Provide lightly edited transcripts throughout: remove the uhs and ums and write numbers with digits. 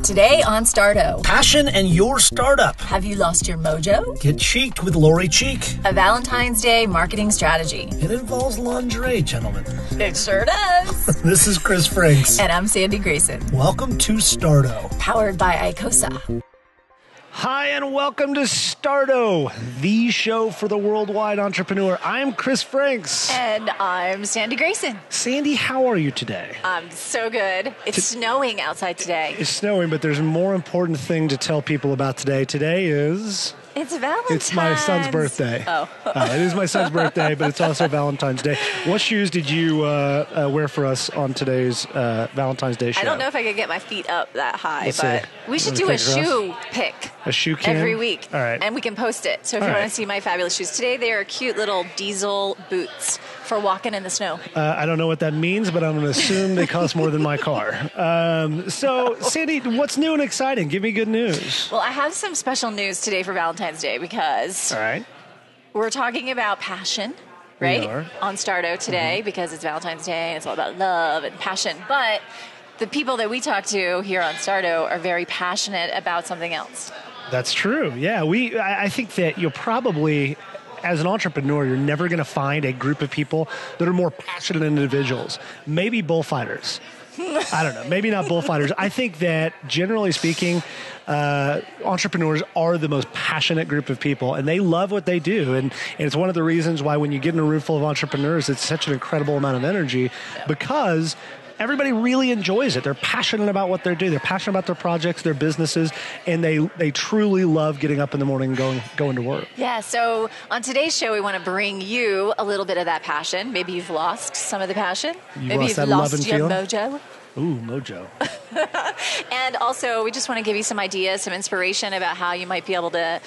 Today on Starto. Passion and your startup. Have you lost your mojo? Get cheeked with Lori Cheek. A Valentine's Day marketing strategy. It involves lingerie, gentlemen. It sure does. This is Chris Franks. And I'm Sandy Grayson. Welcome to Starto. Powered by Icosa. Hi, and welcome to Starto, the show for the worldwide entrepreneur. I'm Chris Franks. And I'm Sandy Grayson. Sandy, how are you today? I'm so good. It's snowing outside today. It's snowing, but there's a more important thing to tell people about today. Today is... It's Valentine's. It's my son's birthday. Oh. It is my son's birthday, but it's also Valentine's Day. What shoes did you wear for us on today's Valentine's Day show? I don't know if I could get my feet up that high, Let's but see. we should do a shoe pick. A shoe cam? Every week. All right. And we can post it. So if you want to see my fabulous shoes. Today they are cute little diesel boots for walking in the snow. I don't know what that means, but I'm going to assume they cost more than my car. So, Sandy, what's new and exciting? Give me good news. Well, I have some special news today for Valentine's Day because All right. we're talking about passion, right? We are. On Starto today because it's Valentine's Day and it's all about love and passion. But the people that we talk to here on Starto are very passionate about something else. That's true. Yeah, I think that you'll probably, as an entrepreneur, you're never going to find a group of people that are more passionate individuals. Maybe bullfighters. I don't know. Maybe not bullfighters. I think that, generally speaking, entrepreneurs are the most passionate group of people, and they love what they do. And it's one of the reasons why when you get in a room full of entrepreneurs, it's such an incredible amount of energy because everybody really enjoys it. They're passionate about what they do. They're passionate about their projects, their businesses, and they truly love getting up in the morning and going to work. Yeah, so on today's show, we want to bring you a little bit of that passion. Maybe you've lost some of the passion. Maybe you've lost your mojo. Ooh, mojo. And also, we just want to give you some ideas, some inspiration about how you might be able to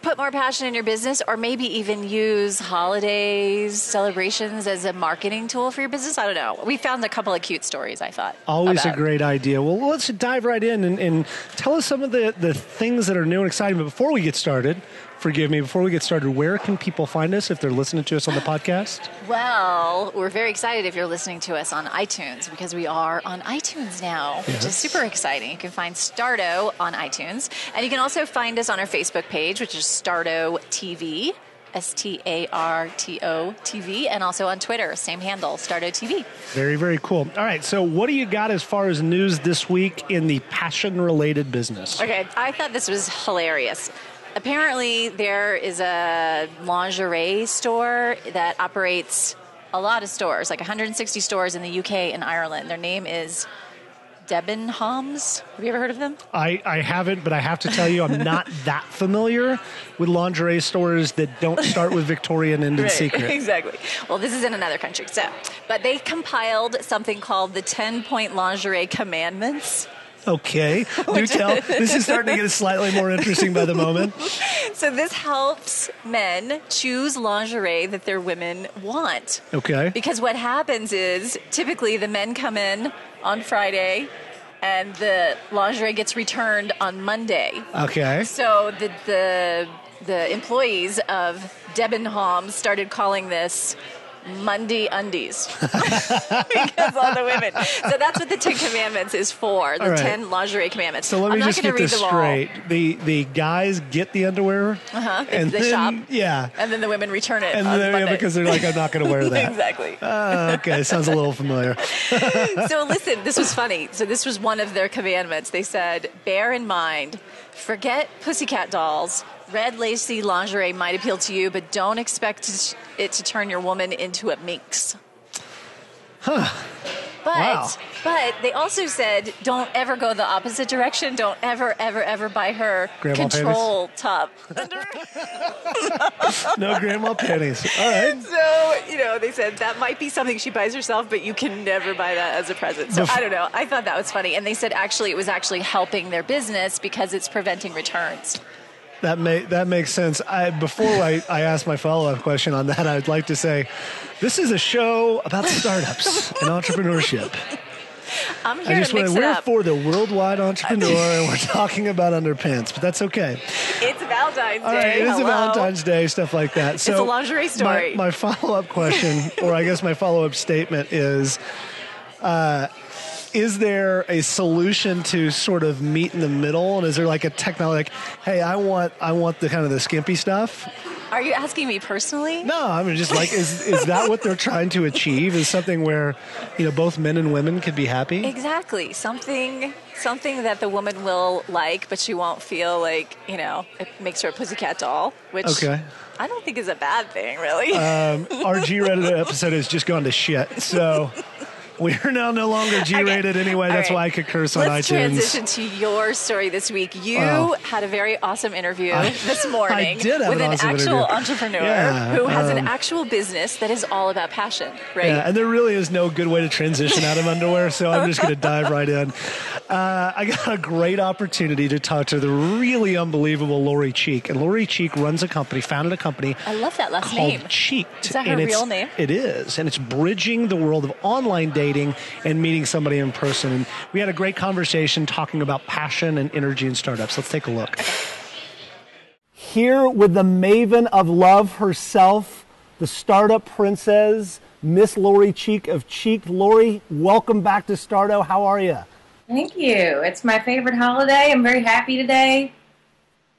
put more passion in your business, or maybe even use holidays, celebrations as a marketing tool for your business. I don't know. We found a couple of cute stories, I thought. Always a great idea. Well, let's dive right in and tell us some of the things that are new and exciting. But before we get started, where can people find us if they're listening to us on the podcast? Well, we're very excited if you're listening to us on iTunes because we are on iTunes now, which is super exciting. You can find Starto on iTunes. And you can also find us on our Facebook page, which is Starto TV, Starto TV, and also on Twitter, same handle, Starto TV. Very, very cool. All right, so what do you got as far as news this week in the passion-related business? Okay, I thought this was hilarious. Apparently, there is a lingerie store that operates a lot of stores, like 160 stores in the UK and Ireland. Their name is Debenhams. Have you ever heard of them? I haven't, but I have to tell you, I'm not that familiar with lingerie stores that don't start with Victoria and end in secret. Exactly. Well, this is in another country. But they compiled something called the 10-point lingerie commandments. Okay, do tell. This is starting to get slightly more interesting by the moment. So this helps men choose lingerie that their women want. Okay. Because what happens is typically the men come in on Friday and the lingerie gets returned on Monday. Okay. So the employees of Debenhams started calling this Monday undies because all the women. So that's what the 10 Commandments is for, the 10 lingerie commandments. So let me just get this straight. The guys get the underwear and the shop. Yeah. And then the women return it and on then, Monday. Because they're like, I'm not going to wear that. Exactly. Okay, sounds a little familiar. So listen, this was funny. So this was one of their commandments. They said, bear in mind, forget pussycat dolls. Red lacy lingerie might appeal to you, but don't expect it to turn your woman into a minx. Huh. But they also said, don't ever go the opposite direction. Don't ever buy her grandma control panties? top. No grandma panties. All right. So, they said that might be something she buys herself, but you can never buy that as a present. So I don't know. I thought that was funny. And they said it was actually helping their business because it's preventing returns. That makes sense. Before I ask my follow-up question on that, I'd like to say, this is a show about startups and entrepreneurship. I'm here to mix it up. We're for the worldwide entrepreneur, and we're talking about underpants, but that's okay. It's Valentine's Day. All right, it is a Valentine's Day, stuff like that. So it's a lingerie story. My follow-up question, or I guess my follow-up statement is, is there a solution to sort of meet in the middle? And is there like a technology, like, hey, I want the kind of the skimpy stuff? Are you asking me personally? No, I mean, just like, is that what they're trying to achieve? Is something where, both men and women could be happy? Exactly. Something that the woman will like, but she won't feel like, it makes her a pussycat doll, which I don't think is a bad thing, really. Our G-rated episode has just gone to shit, so... We're now no longer G-rated anyway. That's why I could curse on iTunes. Let's transition to your story this week. You had a very awesome interview this morning with an actual entrepreneur who has an actual business that is all about passion, right? Yeah, and there really is no good way to transition out of underwear, so I'm just going to dive right in. I got a great opportunity to talk to the really unbelievable Lori Cheek. And Lori Cheek founded a company. I love that last called name. Cheeked. Is that her real name? It is. And it's bridging the world of online dating and meeting somebody in person. And we had a great conversation talking about passion and energy in startups. Let's take a look. Here with the maven of love herself, the startup princess, Miss Lori Cheek of Cheeked. Lori, welcome back to Starto. How are you? Thank you. It's my favorite holiday. I'm very happy today.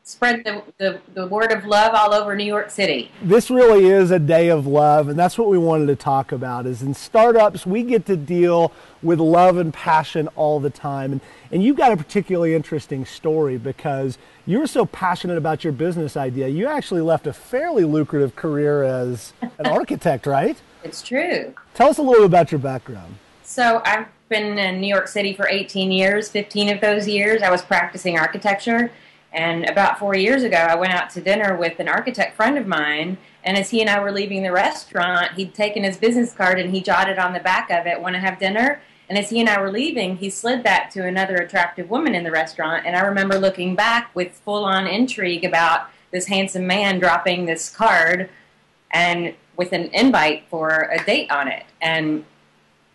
Spread the word of love all over New York City. This really is a day of love, and that's what we wanted to talk about. Is in startups, we get to deal with love and passion all the time. And you've got a particularly interesting story because you were so passionate about your business idea, you actually left a fairly lucrative career as an architect, right? It's true. Tell us a little bit about your background. So I've been in New York City for 18 years. 15 of those years I was practicing architecture. And about 4 years ago, I went out to dinner with an architect friend of mine, and as he and I were leaving the restaurant, he'd taken his business card and he jotted on the back of it, "Want to have dinner?" And as he and I were leaving, he slid that to another attractive woman in the restaurant, and I remember looking back with full-on intrigue about this handsome man dropping this card and with an invite for a date on it. And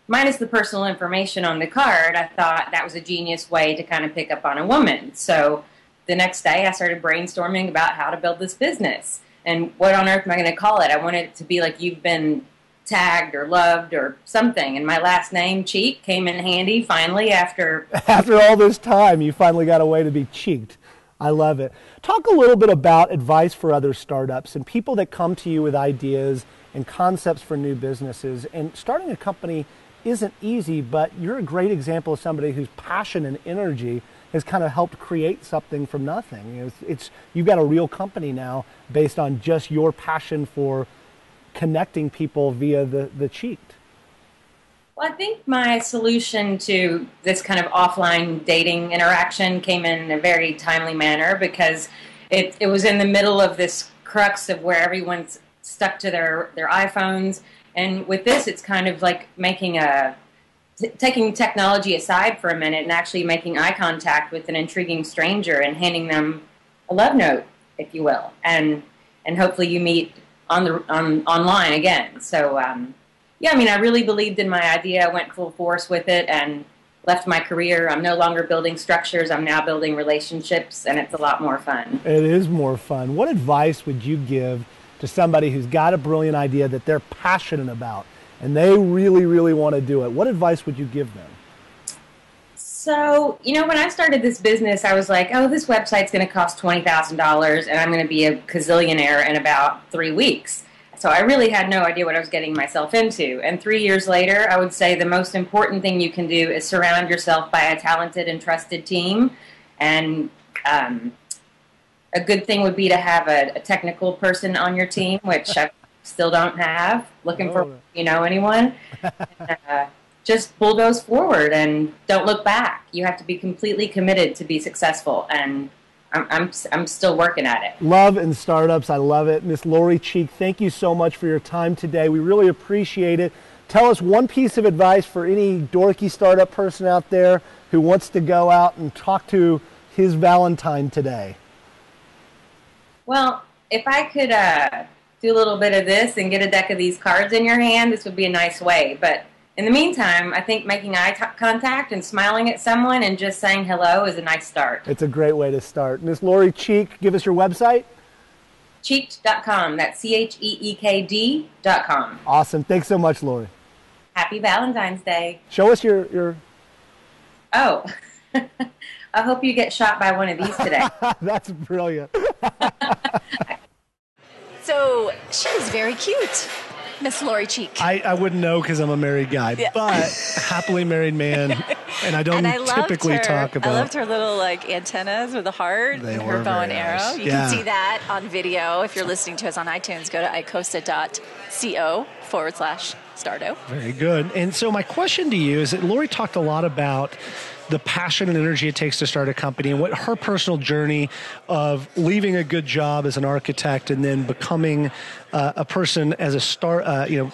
minus the personal information on the card, I thought that was a genius way to kind of pick up on a woman. So the next day, I started brainstorming about how to build this business. And what on earth am I going to call it? I wanted it to be like you've been tagged or loved or something. And my last name, Cheek, came in handy finally after... After all this time, you finally got a way to be cheeked. I love it. Talk a little bit about advice for other startups and people that come to you with ideas and concepts for new businesses. And starting a company isn't easy, but you're a great example of somebody whose passion and energy has kind of helped create something from nothing. You've got a real company now based on just your passion for connecting people via the Cheeked. Well, I think my solution to this kind of offline dating interaction came in a very timely manner because it was in the middle of this crux of where everyone's stuck to their iPhones. And with this, it's kind of like taking technology aside for a minute and actually making eye contact with an intriguing stranger and handing them a love note, if you will, and hopefully you meet online again. So yeah, I mean, I really believed in my idea. I went full force with it and left my career. I'm no longer building structures. I'm now building relationships, and it's a lot more fun. It is more fun. What advice would you give to somebody who's got a brilliant idea that they're passionate about and they really, really want to do it? What advice would you give them? So, when I started this business, I was like, oh, this website's going to cost $20,000 and I'm going to be a gazillionaire in about 3 weeks. So I really had no idea what I was getting myself into. And 3 years later, I would say the most important thing you can do is surround yourself by a talented and trusted team. And a good thing would be to have a technical person on your team, which I still don't have. Looking for, anyone. Just bulldoze forward and don't look back. You have to be completely committed to be successful, and I'm still working at it. Love and startups. I love it. Miss Lori Cheek, thank you so much for your time today. We really appreciate it. Tell us one piece of advice for any dorky startup person out there who wants to go out and talk to his Valentine today. Well, if I could do a little bit of this and get a deck of these cards in your hand, this would be a nice way. But in the meantime, I think making eye contact and smiling at someone and just saying hello is a nice start. It's a great way to start. Miss Lori Cheek, give us your website. Cheeked.com. That's CHEEKD.com. Awesome. Thanks so much, Lori. Happy Valentine's Day. Show us your Oh, I hope you get shot by one of these today. That's brilliant. So she's very cute, Miss Lori Cheek. I wouldn't know because I'm a married guy, but happily married man, and I don't typically talk about. I loved her little like antennas with a heart and her bow and arrow. Nice. You can see that on video if you're listening to us on iTunes. Go to icosa.co/Starto. Very good. And so my question to you is that Lori talked a lot about the passion and energy it takes to start a company and what her personal journey of leaving a good job as an architect and then becoming a person as a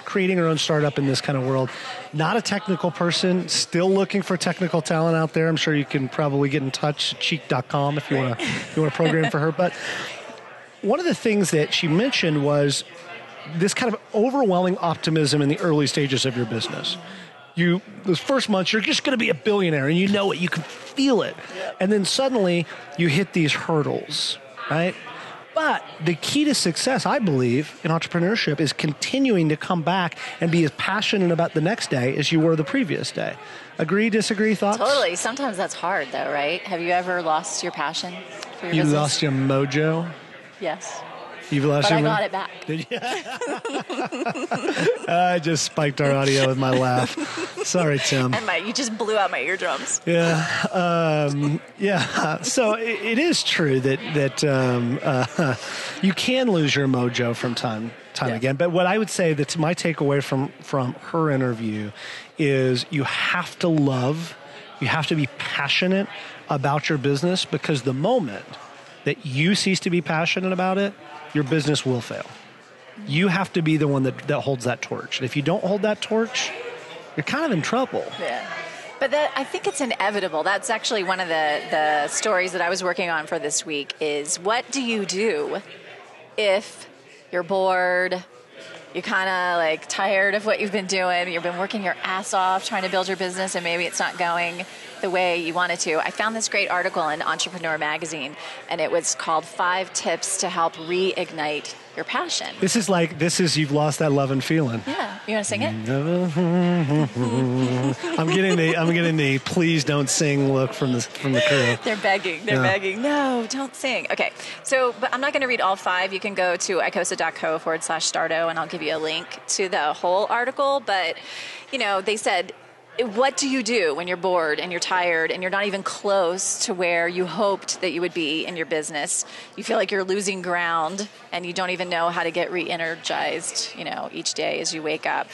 creating her own startup in this kind of world. Not a technical person, still looking for technical talent out there. I'm sure you can probably get in touch, cheek.com if you want to program for her. But one of the things that she mentioned was this kind of overwhelming optimism in the early stages of your business. Those first months, you're just going to be a billionaire, and you know it. You can feel it. Yep. And then suddenly, you hit these hurdles, right? But the key to success, I believe, in entrepreneurship is continuing to come back and be as passionate about the next day as you were the previous day. Agree, disagree, thoughts? Totally. Sometimes that's hard, though, right? Have you ever lost your passion for your business? You lost your mojo? Yes. You've lost but your I got it back. Did you? I just spiked our audio with my laugh. Sorry, Tim. And you just blew out my eardrums. Yeah. So it is true that you can lose your mojo from time again. But what I would say that's my takeaway from her interview is you have to be passionate about your business, because the moment that you cease to be passionate about it, your business will fail. You have to be the one that holds that torch. And if you don't hold that torch, you're kind of in trouble. Yeah. But I think it's inevitable. That's actually one of the stories that I was working on for this week is, what do you do if you're bored, you're kind of like tired of what you've been doing, you've been working your ass off trying to build your business and maybe it's not going the way you want it to. I found this great article in Entrepreneur Magazine, and it was called 5 Tips to Help Reignite Your Passion. This is you've lost that love and feeling. Yeah. You want to sing it? I'm getting the please don't sing look from the crew. They're begging. They're begging. No, don't sing. Okay. So, but I'm not going to read all 5. You can go to icosa.co/Starto, and I'll give you a link to the whole article. But, they said, what do you do when you're bored and you're tired and you're not even close to where you hoped that you would be in your business? You feel like you're losing ground and you don't even know how to get re-energized, each day as you wake up.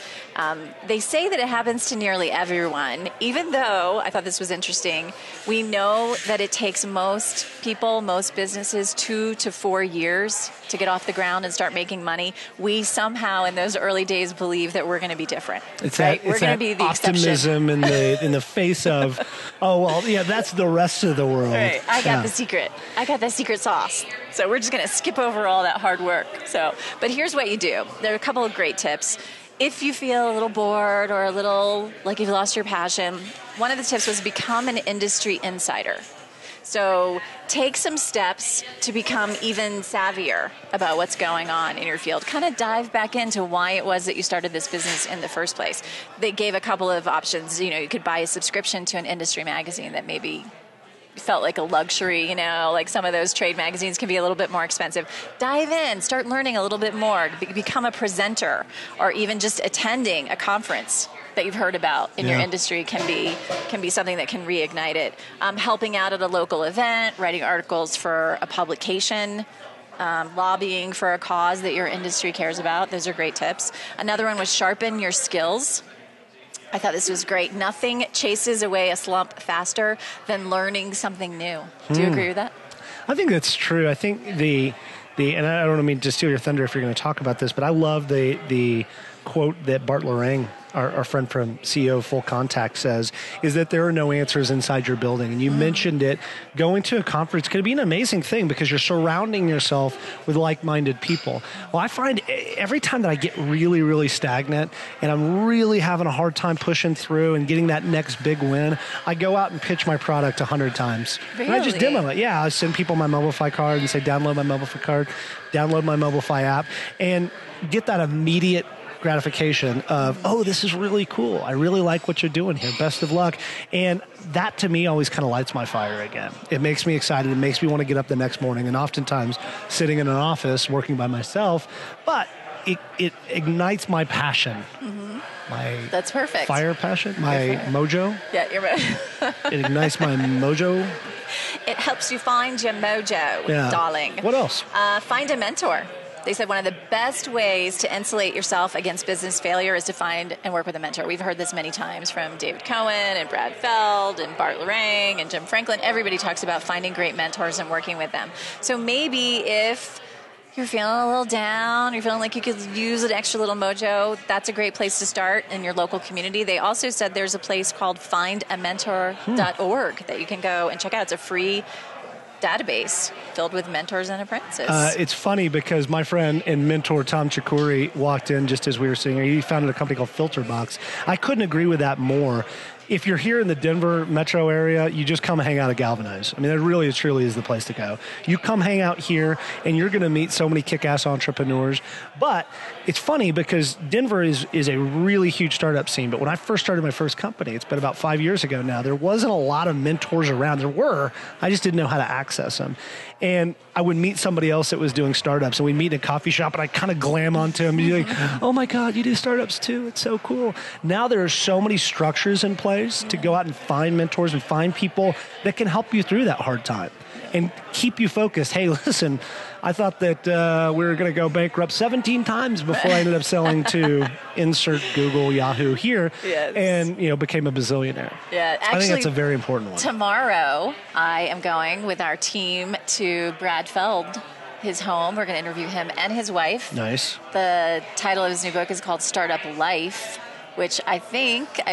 They say that it happens to nearly everyone, even though, I thought this was interesting, we know that it takes most people, most businesses, 2 to 4 years to get off the ground and start making money. We somehow in those early days believe that we're going to be different. We're going to be the exception. In the face of, that's the rest of the world. Right. I got the secret. I got the secret sauce. So we're just going to skip over all that hard work. But here's what you do. There are a couple of great tips. If you feel a little bored or a little like you've lost your passion, one of the tips was become an industry insider. So take some steps to become even savvier about what's going on in your field. Kind of dive back into why it was that you started this business in the first place. They gave a couple of options. You could buy a subscription to an industry magazine that maybe felt like a luxury, like some of those trade magazines can be a little bit more expensive. Dive in, start learning a little bit more, become a presenter, or even just attending a conference that you've heard about in your industry can be something that can reignite it. Helping out at a local event, writing articles for a publication, lobbying for a cause that your industry cares about. Those are great tips. Another one was sharpen your skills. I thought this was great. Nothing chases away a slump faster than learning something new. Do you agree with that? I think that's true. I think and I don't mean to steal your thunder if you're going to talk about this, but I love the quote that Bart Lorang, our friend from CEO of Full Contact, says, is that there are no answers inside your building. And you mentioned it. Going to a conference can be an amazing thing because you're surrounding yourself with like-minded people. Well, I find every time that I get really, really stagnant and I'm really having a hard time pushing through and getting that next big win, I go out and pitch my product 100 times. Really? And I just demo it. Yeah, I send people my Mobilify card and say, download my Mobilify card, download my Mobilify app, and get that immediate gratification of, oh, this is really cool. I really like what you're doing here. Best of luck. And that to me always kind of lights my fire again. It makes me excited. It makes me want to get up the next morning, and oftentimes sitting in an office working by myself, but it ignites my passion. My That's perfect. Fire passion, my mojo. Yeah, you're right. It ignites my mojo. It helps you find your mojo, darling. What else? Find a mentor. They said one of the best ways to insulate yourself against business failure is to find and work with a mentor. We've heard this many times from David Cohen and Brad Feld and Bart Lorang and Jim Franklin. Everybody talks about finding great mentors and working with them. So maybe if you're feeling a little down, you're feeling like you could use an extra little mojo, that's a great place to start in your local community. They also said there's a place called findamentor.org that you can go and check out. It's a free database filled with mentors and apprentices. It's funny because my friend and mentor Tom Chikuri walked in just as we were sitting here. He founded a company called Filterbox. I couldn't agree with that more. If you're here in the Denver metro area, you just come hang out at Galvanize. I mean, that really, truly is the place to go. You come hang out here, and you're going to meet so many kick-ass entrepreneurs. But it's funny because Denver is a really huge startup scene. But when I first started my first company, it's been about 5 years ago now, there wasn't a lot of mentors around. There were. I just didn't know how to access them. And I would meet somebody else that was doing startups, and we'd meet in a coffee shop, and I'd kind of glam onto him. And you're like, oh, my God, you do startups too? It's so cool. Now there are so many structures in place to go out and find mentors and find people that can help you through that hard time and keep you focused. Hey, listen, I thought that we were going to go bankrupt 17 times before I ended up selling to insert Google, Yahoo here, and became a bazillionaire. Yeah, actually, I think that's a very important one. Tomorrow, I am going with our team to Brad Feld, his home. We're going to interview him and his wife. Nice. The title of his new book is called Startup Life, which I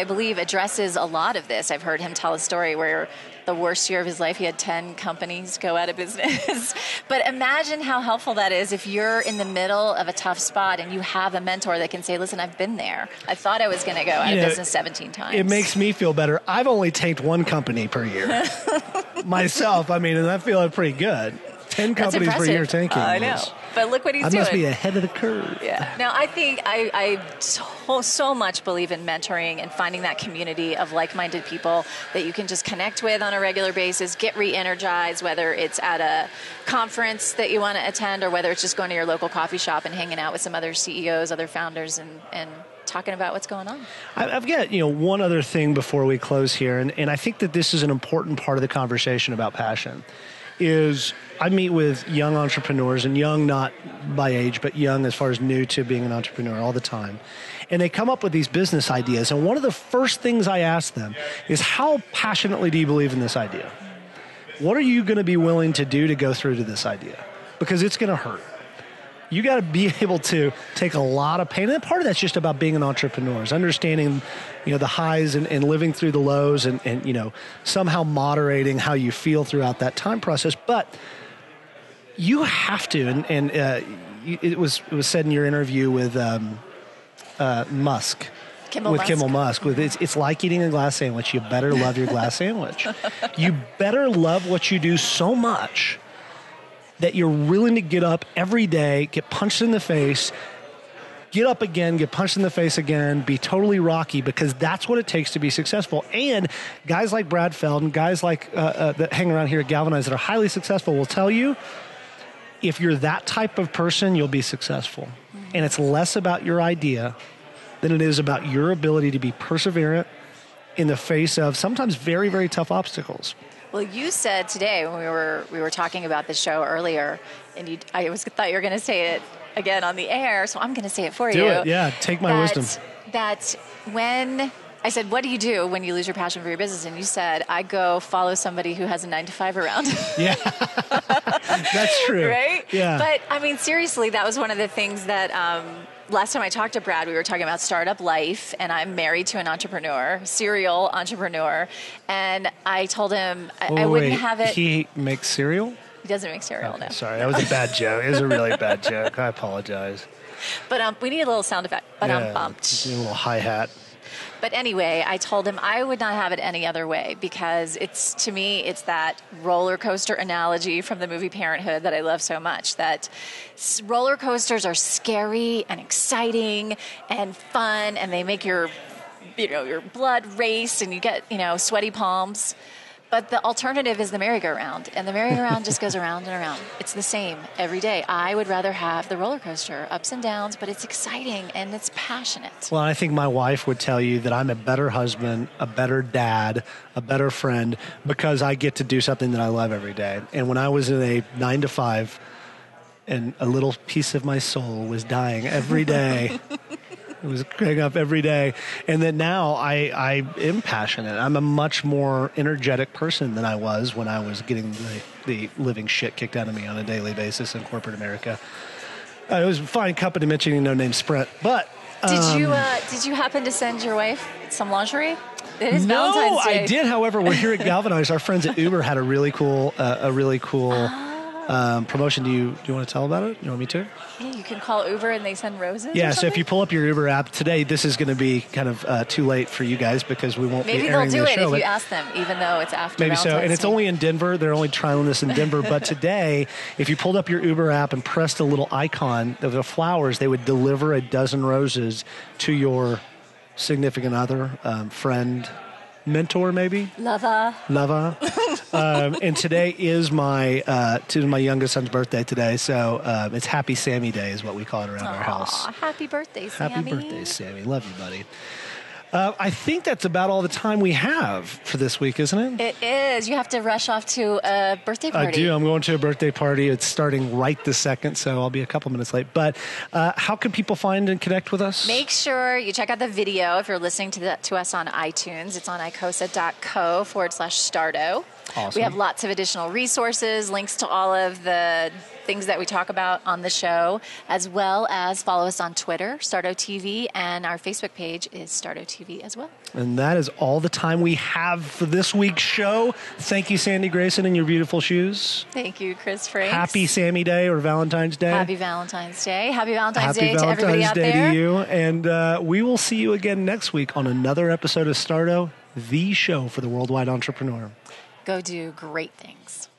believe addresses a lot of this. I've heard him tell a story where the worst year of his life, he had 10 companies go out of business. But imagine how helpful that is if you're in the middle of a tough spot and you have a mentor that can say, listen, I've been there. I thought I was going to go out of business 17 times. It makes me feel better. I've only tanked one company per year. Myself, and I feel pretty good. 10 companies per year tanking. I know. But look what he's doing. I must be ahead of the curve. Yeah. Now, I think I so much believe in mentoring and finding that community of like-minded people that you can just connect with on a regular basis, get re-energized, whether it's at a conference that you want to attend or whether it's just going to your local coffee shop and hanging out with some other CEOs, other founders, and talking about what's going on. I've got one other thing before we close here, and I think that this is an important part of the conversation about passion, is I meet with young entrepreneurs, and young not by age, but young as far as new to being an entrepreneur all the time. And they come up with these business ideas. And one of the first things I ask them is, how passionately do you believe in this idea? What are you going to be willing to do to go through to this idea? Because it's going to hurt. You got to be able to take a lot of pain. And part of that's just about being an entrepreneur, is understanding, the highs and living through the lows and somehow moderating how you feel throughout that time process. But you have to, and it was said in your interview with Musk. Kimmel Musk. It's like eating a glass sandwich. You better love your glass sandwich. You better love what you do so much that you're willing to get up every day, get punched in the face, get up again, get punched in the face again, be totally rocky, because that's what it takes to be successful. And guys like Brad Feld and guys like that hang around here at Galvanize that are highly successful will tell you, if you're that type of person, you'll be successful. And it's less about your idea than it is about your ability to be perseverant in the face of sometimes very, very tough obstacles. Well, you said today when we were talking about the show earlier, and I thought you were going to say it again on the air, so I'm going to say it for you. Do it, yeah. Take my wisdom. That when I said, what do you do when you lose your passion for your business? And you said, I go follow somebody who has a 9-to-5 around. Yeah, that's true. Right? Yeah. But, seriously, that was one of the things that last time I talked to Brad, we were talking about startup life, and I'm married to an entrepreneur, serial entrepreneur, and I told him I wouldn't have it. He makes cereal? He doesn't make cereal, no. Sorry, that was a bad joke. It was a really bad joke. I apologize. But we need a little sound effect. But I'm bumped. A little hi-hat. But anyway, I told him I would not have it any other way because to me, it's that roller coaster analogy from the movie Parenthood that I love so much. That roller coasters are scary and exciting and fun, and they make your blood race and you get, sweaty palms. But the alternative is the merry-go-round, and the merry-go-round just goes around and around. It's the same every day. I would rather have the roller coaster, ups and downs, but it's exciting and it's passionate. Well, I think my wife would tell you that I'm a better husband, a better dad, a better friend, because I get to do something that I love every day. And when I was in a 9-to-5, and a little piece of my soul was dying every day. It was going up every day. And then now I am passionate. I'm a much more energetic person than I was when I was getting the living shit kicked out of me on a daily basis in corporate America. It was fine company mentioning no name Sprint. But did you happen to send your wife some lingerie? It is no, Valentine's Day. I did. However, we're here at Galvanize. Our friends at Uber had a really cool promotion. Do you want to tell about it? You want me to? Yeah, you can call Uber and they send roses. Yeah, so if you pull up your Uber app today, this is going to be kind of too late for you guys because we won't be airing the show. Maybe they'll do it if you ask them, even though it's after Maybe Valentine's so, and it's Day. only in Denver. They're only trialing this in Denver. But today, if you pulled up your Uber app and pressed a little icon of the flowers, they would deliver a dozen roses to your significant other, friend, mentor, maybe Lover. And today is my youngest son's birthday today, so it's Happy Sammy Day is what we call it around our house. Happy birthday, Sammy. Happy birthday, Sammy. Love you, buddy. I think that's about all the time we have for this week, isn't it? It is. You have to rush off to a birthday party. I do. I'm going to a birthday party. It's starting right this second, so I'll be a couple minutes late. But how can people find and connect with us? Make sure you check out the video if you're listening to us on iTunes. It's on icosa.co/Starto. Awesome. We have lots of additional resources, links to all of the things that we talk about on the show, as well as follow us on Twitter, Starto TV, and our Facebook page is Starto TV as well. And that is all the time we have for this week's show. Thank you, Sandy Grayson, and your beautiful shoes. Thank you, Chris Franks. Happy Sammy Day or Valentine's Day. Happy Valentine's Day. Happy Valentine's Day to everybody out there. Happy Valentine's Day to you. And we will see you again next week on another episode of Starto, the show for the worldwide entrepreneur. Go do great things.